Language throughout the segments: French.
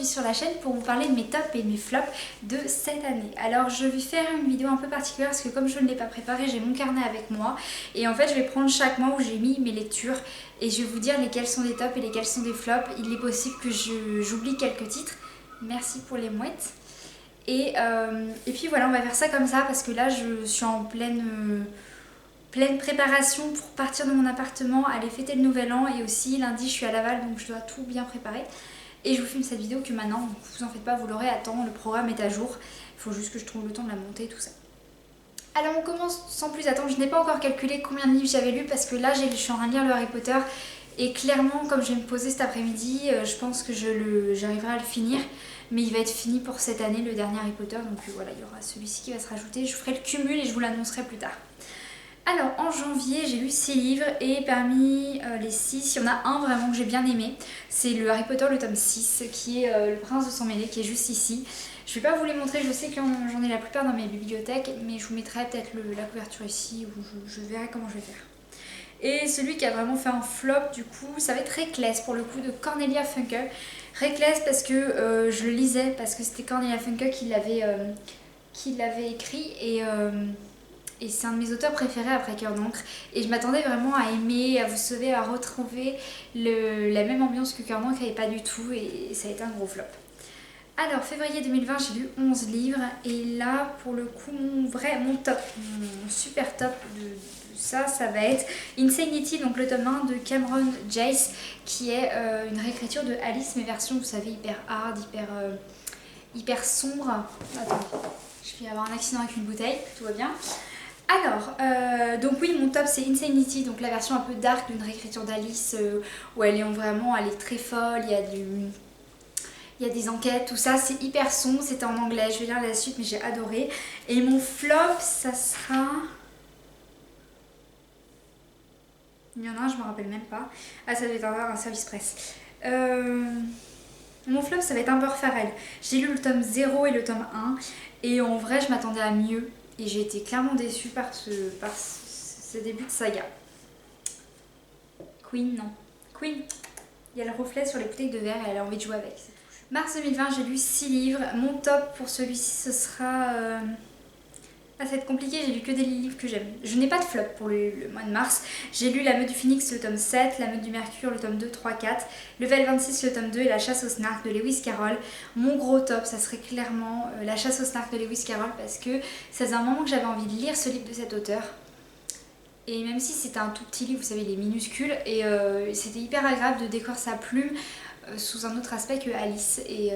sur la chaîne pour vous parler de mes tops et de mes flops de cette année. Alors je vais faire une vidéo un peu particulière parce que comme je ne l'ai pas préparée, j'ai mon carnet avec moi. Et en fait je vais prendre chaque mois où j'ai mis mes lectures et je vais vous dire lesquels sont des tops et lesquels sont des flops. Il est possible que j'oublie quelques titres. Merci pour les mouettes. Et puis voilà, on va faire ça comme ça parce que là je suis en pleine préparation pour partir de mon appartement, aller fêter le nouvel an, et aussi lundi je suis à Laval donc je dois tout bien préparer. Et je vous filme cette vidéo que maintenant, vous en faites pas, vous l'aurez à temps, le programme est à jour. Il faut juste que je trouve le temps de la monter et tout ça. Alors on commence sans plus attendre, je n'ai pas encore calculé combien de livres j'avais lu parce que là je suis en train de lire le Harry Potter. Et clairement, comme je vais me poser cet après-midi, je pense que j'arriverai à le finir. Mais il va être fini pour cette année, le dernier Harry Potter. Donc voilà, il y aura celui-ci qui va se rajouter. Je ferai le cumul et je vous l'annoncerai plus tard. Alors en janvier j'ai lu 6 livres et parmi les 6, il y en a un vraiment que j'ai bien aimé. C'est le Harry Potter le tome 6 qui est Le Prince de Sang Mêlé, qui est juste ici. Je vais pas vous les montrer, je sais que j'en ai la plupart dans mes bibliothèques, mais je vous mettrai peut-être la couverture ici ou je verrai comment je vais faire. Et celui qui a vraiment fait un flop du coup, ça va être Reckless pour le coup, de Cornelia Funke. Reckless parce que je le lisais, parce que c'était Cornelia Funke qui l'avait écrit et c'est un de mes auteurs préférés après Cœur d'encre. Et je m'attendais vraiment à aimer, à vous sauver, à retrouver la même ambiance que Cœur d'encre et pas du tout. Et ça a été un gros flop. Alors, février 2020, j'ai lu 11 livres. Et là, pour le coup, mon top, mon super top de ça va être Insanity, donc le tome 1 de Cameron Jace, qui est une réécriture de Alice, mais version, vous savez, hyper hard, hyper sombre. Attends, je vais avoir un accident avec une bouteille, tout va bien. Alors, donc oui, mon top c'est Insanity, donc la version un peu dark d'une réécriture d'Alice où elle est très folle, il y a des enquêtes, tout ça, c'est hyper sombre, c'était en anglais, je vais lire la suite mais j'ai adoré. Et mon flop, ça sera... Il y en a un, je me rappelle même pas. Ah, ça doit être un service presse. Mon flop, ça va être Amber Farrell. J'ai lu le tome 0 et le tome 1 et en vrai, je m'attendais à mieux. Et j'ai été clairement déçue par ce début de saga. Queen, non. Queen, il y a le reflet sur les bouteilles de verre et elle a envie de jouer avec. Mars 2020, j'ai lu 6 livres. Mon top pour celui-ci, ce sera... Ah, ça va être compliqué, j'ai lu que des livres que j'aime. Je n'ai pas de flop pour le mois de mars. J'ai lu La Meute du Phénix, le tome 7, La Meute du Mercure, le tome 2, 3, 4, Level 26, le tome 2 et La Chasse au Snark de Lewis Carroll. Mon gros top, ça serait clairement La Chasse au Snark de Lewis Carroll parce que ça faisait un moment que j'avais envie de lire ce livre de cet auteur. Et même si c'était un tout petit livre, vous savez, il est minuscule, et c'était hyper agréable de découvrir sa plume sous un autre aspect que Alice. Et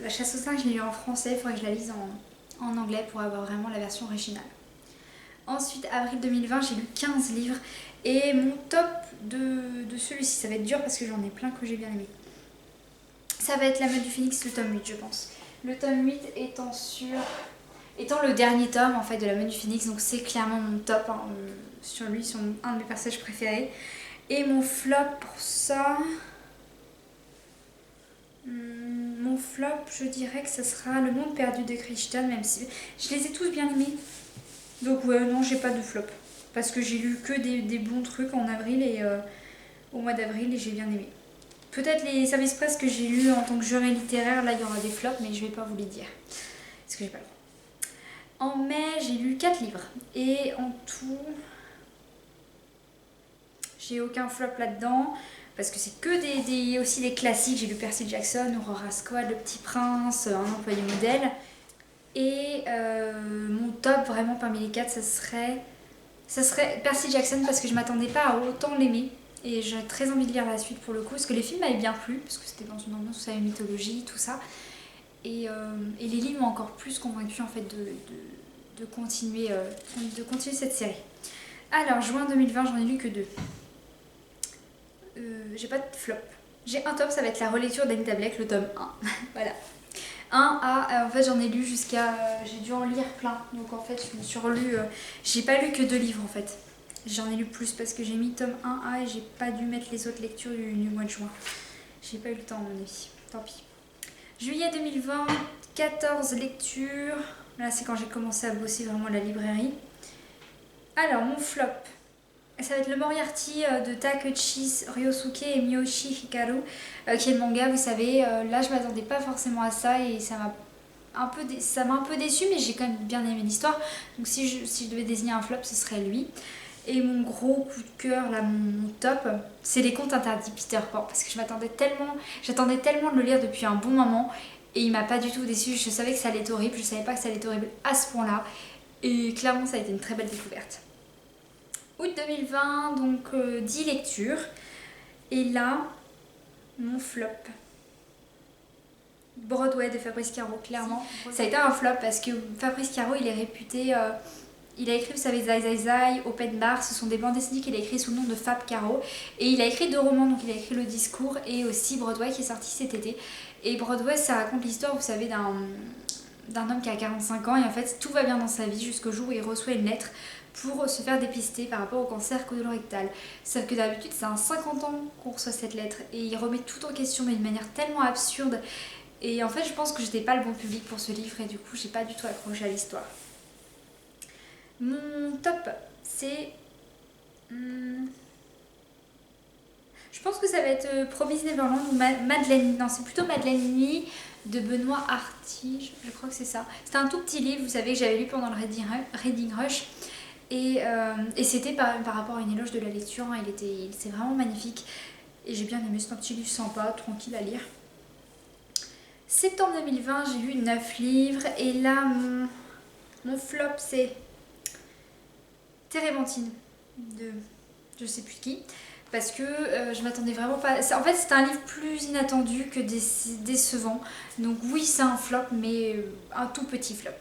La Chasse au Snark, je l'ai lu en français, il faudrait que je la lise en anglais pour avoir vraiment la version originale. Ensuite, avril 2020, j'ai lu 15 livres et mon top de celui-ci, ça va être dur parce que j'en ai plein que j'ai bien aimé. Ça va être La Meute du Phénix, le tome 8, je pense. Le tome 8 étant le dernier tome en fait de La Meute du Phénix, donc c'est clairement mon top hein, sur lui, sur un de mes personnages préférés. Et mon flop pour ça... Mon flop, je dirais que ça sera Le Monde perdu de Crichton, même si je les ai tous bien aimés. Donc ouais, non, j'ai pas de flop. Parce que j'ai lu que des bons trucs en avril et au mois d'avril et j'ai bien aimé. Peut-être les services presse que j'ai lus en tant que juré littéraire, là il y aura des flops, mais je vais pas vous les dire. Parce que j'ai pas le droit. En mai, j'ai lu 4 livres. Et en tout, j'ai aucun flop là-dedans. Parce que c'est que aussi des classiques. J'ai lu Percy Jackson, Aurora Squad, Le Petit Prince, Un employé modèle. Et mon top vraiment parmi les 4, ça serait Percy Jackson parce que je m'attendais pas à autant l'aimer. Et j'ai très envie de lire la suite pour le coup. Parce que les films m'avaient bien plu, parce que c'était dans une ambiance où ça avait une mythologie, tout ça. Et les livres m'ont encore plus convaincue en fait de continuer cette série. Alors, juin 2020, j'en ai lu que 2. J'ai pas de flop. J'ai un top, ça va être la relecture d'Anita Blake, le tome 1. Voilà. 1 à, en fait j'en ai lu jusqu'à, j'ai dû en lire plein, donc en fait je me suis relu, j'ai pas lu que 2 livres en fait, j'en ai lu plus parce que j'ai mis tome 1A et j'ai pas dû mettre les autres lectures du mois de juin, j'ai pas eu le temps à mon avis, tant pis. Juillet 2020, 14 lectures, là c'est quand j'ai commencé à bosser vraiment à la librairie. Alors mon flop, Ça va être le Moriarty de Takeuchi Ryosuke et Miyoshi Hikaru, qui est le manga, vous savez. Là, je m'attendais pas forcément à ça et ça m'a un peu déçue, mais j'ai quand même bien aimé l'histoire. Donc si je devais désigner un flop, ce serait lui. Et mon gros coup de cœur, là, mon top, c'est Les Contes Interdits Peter Pan. Parce que j'attendais tellement de le lire depuis un bon moment. Et il m'a pas du tout déçu. Je savais que ça allait être horrible. Je savais pas que ça allait être horrible à ce point-là. Et clairement, ça a été une très belle découverte. Août 2020, donc 10 lectures. Et là, mon flop. Broadway de Fabrice Caro, clairement. Ça a été un flop parce que Fabrice Caro, il est réputé... il a écrit, vous savez, Zai Zai Zai, Open Bar, ce sont des bandes dessinées qu'il a écrites sous le nom de Fab Caro. Et il a écrit 2 romans, donc il a écrit Le Discours et aussi Broadway qui est sorti cet été. Et Broadway, ça raconte l'histoire, vous savez, d'un homme qui a 45 ans et en fait tout va bien dans sa vie jusqu'au jour où il reçoit une lettre pour se faire dépister par rapport au cancer colorectal. Sauf que d'habitude c'est un 50 ans qu'on reçoit cette lettre et il remet tout en question mais d'une manière tellement absurde. Et en fait je pense que j'étais pas le bon public pour ce livre et du coup j'ai pas du tout accroché à l'histoire. Mon top c'est... je pense que ça va être Promise Neverland ou Madeleine. Non, c'est plutôt Madeleine Lee de Benoît Artie, je crois que c'est ça. C'était un tout petit livre, vous savez, que j'avais lu pendant le Reading Rush. Et c'était par rapport à une éloge de la lecture. Hein, c'est vraiment magnifique. Et j'ai bien aimé, c'est un petit livre sympa, tranquille à lire. Septembre 2020, j'ai lu 9 livres. Et là, mon flop, c'est Térébenthine de je sais plus qui. Parce que je m'attendais vraiment pas... En fait, c'est un livre plus inattendu que décevant. Donc oui, c'est un flop, mais un tout petit flop.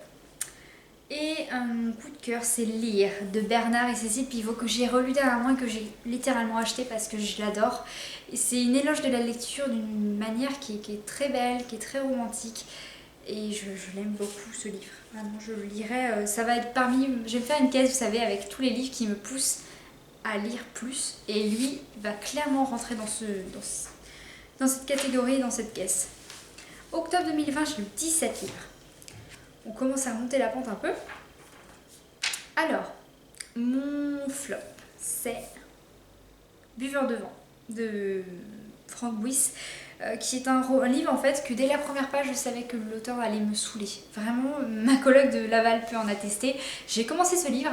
Et mon coup de cœur, c'est Lire de Bernard et Cécile Pivot, que j'ai relu dernièrement et que j'ai littéralement acheté parce que je l'adore. Et c'est une éloge de la lecture d'une manière qui est très belle, qui est très romantique. Et je l'aime beaucoup ce livre. Vraiment, je le lirai. Ça va être parmi... Je vais me faire une caisse, vous savez, avec tous les livres qui me poussent à lire plus. Et lui va clairement rentrer dans cette catégorie, dans cette caisse. Octobre 2020, j'ai lu 17 livres. On commence à monter la pente un peu. Alors, mon flop, c'est Buveur de vent de Frank Buis, qui est un livre en fait que dès la première page je savais que l'auteur allait me saouler. Vraiment, ma coloc de Laval peut en attester. J'ai commencé ce livre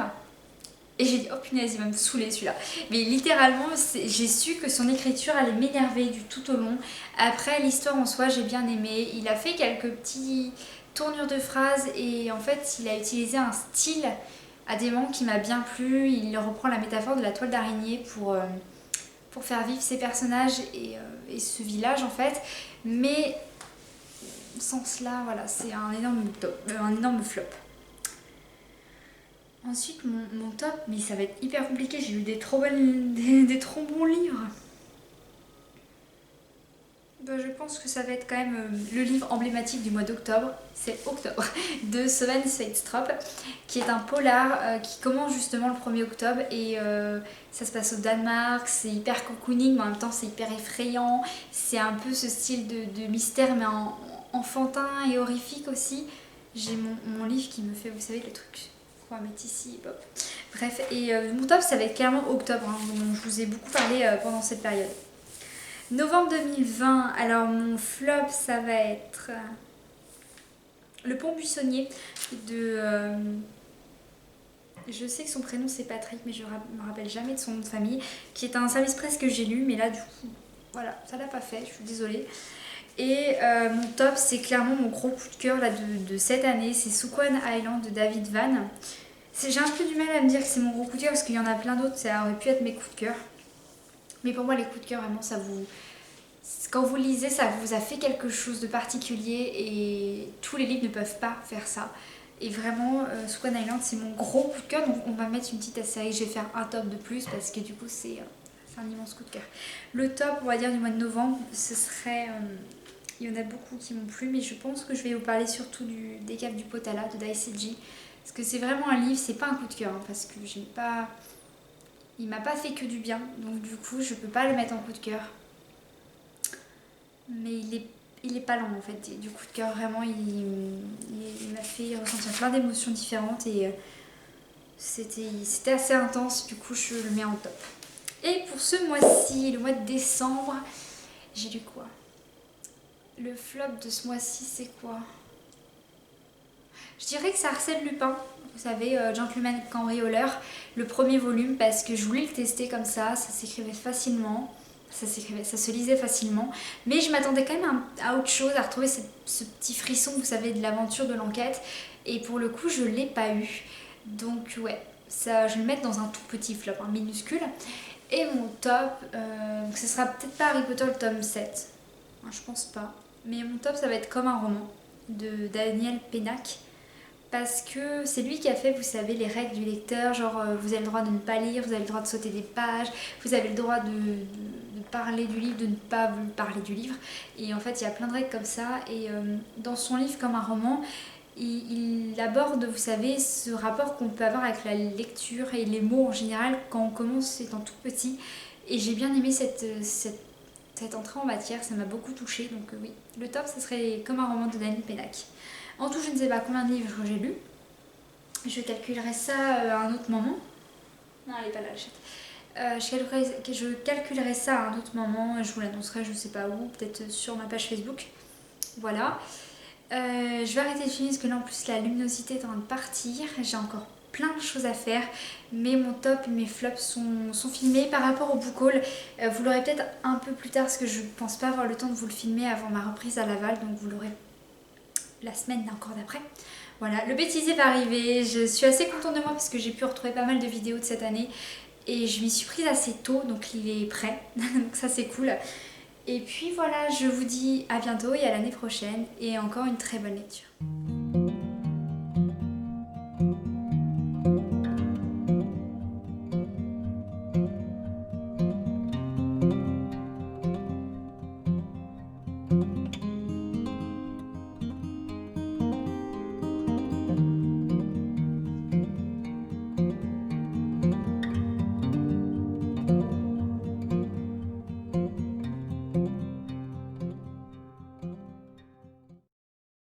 et j'ai dit oh punaise, il va me saouler celui-là. Mais littéralement, j'ai su que son écriture allait m'énerver du tout au long. Après, l'histoire en soi, j'ai bien aimé. Il a fait quelques petits tournures de phrases et en fait, il a utilisé un style à des moments qui m'a bien plu. Il reprend la métaphore de la toile d'araignée pour faire vivre ces personnages et ce village en fait. Mais sans cela, voilà, c'est un énorme flop. Ensuite, mon top, mais ça va être hyper compliqué, j'ai lu des trop bons livres. Ben, je pense que ça va être quand même le livre emblématique du mois d'octobre, c'est Octobre, de Søren Sveistrup, qui est un polar qui commence justement le 1er octobre et ça se passe au Danemark, c'est hyper cocooning mais en même temps c'est hyper effrayant, c'est un peu ce style de mystère mais enfantin et horrifique aussi. J'ai mon livre qui me fait, vous savez, le truc... on va mettre ici, hop. Bref, et mon top ça va être clairement Octobre, hein, dont je vous ai beaucoup parlé pendant cette période. Novembre 2020, alors mon flop ça va être Le Pont Buissonnier de... je sais que son prénom c'est Patrick mais je me rappelle jamais de son nom de famille, qui est un service presse que j'ai lu mais là du coup voilà, ça l'a pas fait, je suis désolée. Et mon top c'est clairement mon gros coup de cœur là, de cette année, c'est Souquan Island de David Van. J'ai un peu du mal à me dire que c'est mon gros coup de cœur parce qu'il y en a plein d'autres, ça aurait pu être mes coups de cœur. Mais pour moi les coups de cœur vraiment ça vous... Quand vous lisez ça vous a fait quelque chose de particulier et tous les livres ne peuvent pas faire ça. Et vraiment Swan Island c'est mon gros coup de cœur, donc on va mettre une petite série, je vais faire un top de plus parce que du coup c'est un immense coup de cœur. Le top on va dire du mois de novembre ce serait... il y en a beaucoup qui m'ont plu mais je pense que je vais vous parler surtout des Caves du Potala de Dai Seiji. Parce que c'est vraiment un livre, c'est pas un coup de cœur hein, parce que j'ai pas... il m'a pas fait que du bien, donc du coup je peux pas le mettre en coup de cœur. Mais il est pas lent en fait, du coup de cœur vraiment il m'a fait ressentir plein d'émotions différentes et c'était assez intense, du coup je le mets en top. Et pour ce mois-ci, le mois de décembre, j'ai lu quoi? Le flop de ce mois-ci, c'est quoi? Je dirais que c'est Arsène Lupin, vous savez, Gentleman Cambrioleur, le premier volume, parce que je voulais le tester comme ça s'écrivait facilement, ça se lisait facilement, mais je m'attendais quand même à autre chose, à retrouver ce petit frisson, vous savez, de l'aventure, de l'enquête, et pour le coup, je ne l'ai pas eu. Donc ouais, ça, je vais le mettre dans un tout petit flop, un minuscule. Et mon top, ce sera peut-être pas Harry Potter le tome 7, je pense pas, mais mon top ça va être Comme un roman de Daniel Pénac. Parce que c'est lui qui a fait, vous savez, les règles du lecteur, genre vous avez le droit de ne pas lire, vous avez le droit de sauter des pages, vous avez le droit de parler du livre, de ne pas parler du livre. Et en fait, il y a plein de règles comme ça. Et dans son livre, Comme un roman, il aborde, vous savez, ce rapport qu'on peut avoir avec la lecture et les mots en général quand on commence étant tout petit. Et j'ai bien aimé cette entrée en matière, ça m'a beaucoup touchée. Donc oui, le top, ce serait Comme un roman de Daniel Pénac. En tout, je ne sais pas combien de livres j'ai lus. Je calculerai ça à un autre moment. Non, elle n'est pas là, la chatte. Je calculerai ça à un autre moment. Je vous l'annoncerai, je ne sais pas où, peut-être sur ma page Facebook. Voilà. Je vais arrêter de filmer parce que là, en plus, la luminosité est en train de partir. J'ai encore plein de choses à faire, mais mon top et mes flops sont filmés. Par rapport au book haul, vous l'aurez peut-être un peu plus tard parce que je ne pense pas avoir le temps de vous le filmer avant ma reprise à Laval, donc vous l'aurez la semaine encore d'après. Voilà, le bêtisier va arriver, je suis assez contente de moi parce que j'ai pu retrouver pas mal de vidéos de cette année et je m'y suis prise assez tôt, donc il est prêt, donc ça c'est cool. Et puis voilà, je vous dis à bientôt et à l'année prochaine et encore une très bonne lecture.